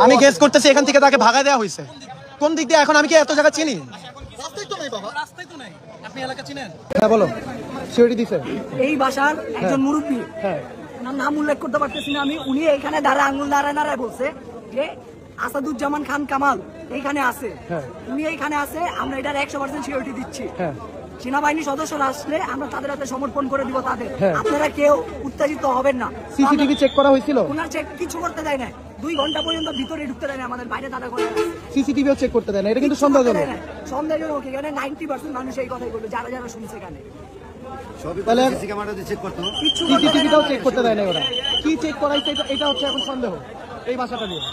আমি গেস করতেছি এখান থেকে তাকে ভাগা দেওয়া হয়েছে। কোন দিক দিয়ে? এখন আমি কি এত জায়গা চিনি? হ্যাঁ বলো। সিওরিটি দিছে এই বাসার একজন মুরব্বী, নাম উল্লেখ করতে পারতেছি না আমি, উনি এখানে দাঁড়ায় আঙুল নাড়ায় বলছে যে আসাদুজ্জামান খান কামাল এইখানে আছে, উনি এইখানে আছে, আমরা এটার 100% সিকিউরিটি দিচ্ছি। সেনাবাহিনী সদস্যরা আসলে আমরা তাদের হাতে সমর্পণ করে দিব তাদের। আপনারা কেউ উত্তেজিত হবেন না। সিসিটিভি চেক করা হয়েছিল? ওনার চেক কিছু করতে দেয় না, 2 ঘন্টা পর্যন্ত ভিতরে ঢুকতে দেয় না, আমাদের বাইরে দাঁড়া করে। সিসিটিভিও চেক করতে দেয় না, এটা কিন্তু সন্দেহজনক। সন্দেহজনক। এখানে 90% মানুষ এই কথাই বলবে, যারা যারা শুনছে এখানে। তাহলে সিসিটিভিটাও চেক করতে দেয় না ওরা। কি চেক করাইছে এটা হচ্ছে এখন সন্দেহ এই ভাষাটা নিয়ে।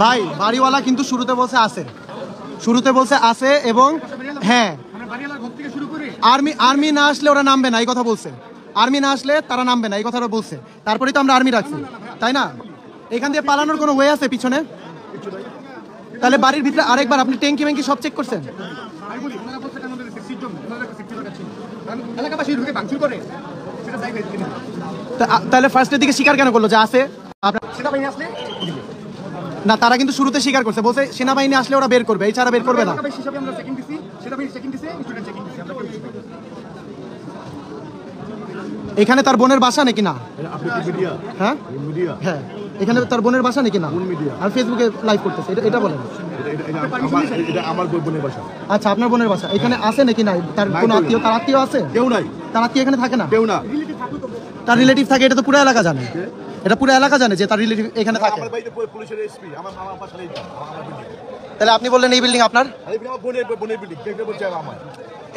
ভাই বাড়িওয়ালা কিন্তু শুরুতে বলছে আছে, এবং হ্যাঁ আর্মি না আসলে ওরা নামবে না এই কথা বলছে। আর্মি না আসলে তারা নামবে না এই কথাটা বলছে। তারপরেই তো আমরা আর্মি রাখছি, তাই না? এখান দিয়ে পালানোর কোনো ওয়ে আছে পিছনে? তাহলে বাড়ির ভিতরে আরেকবার আপনি ট্যাঙ্কি ম্যাঙ্কি সব চেক করছেন? তাহলে ফার্স্টের দিকে স্বীকার কেন করলো যে আছে? না, তারা কিন্তু শুরুতে স্বীকার করছে, বলছে সেনাবাহিনী আসলে ওরা বের করবে, এছাড়া বের করবে না। এখানে তার বোনের বাসা নাকি না? হ্যাঁ হ্যাঁ, এখানে তার বোনের বাসা নাকি না? আর ফেসবুকে লাইভ করতেছে, এটা বলেন। আচ্ছা, আপনার বোনের বাসা এখানে আছে নাকি নাই? তার কোনো আত্মীয়, তার আত্মীয় আছে? কেউ নাই। তার আত্মীয় এখানে থাকে না? কেউ না। তার রিলেটিভ থাকে, এটা তো পুরো এলাকা জানে। এটা পুরো এলাকা জানে যে তার রিলেটিভ এখানে থাকে। তাহলে আপনি বললেন এই বিল্ডিং আপনার?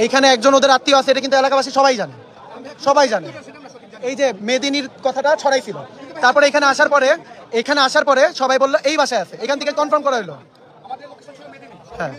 এইখানে একজন ওদের আত্মীয় আছে, এটা কিন্তু এলাকাবাসী সবাই জানে। এই যে মেদিনীর কথাটা ছড়াইছিল, তারপরে এখানে আসার পরে সবাই বললো এই বাসায় আছে, এখান থেকে কনফার্ম করা হলো। হ্যাঁ,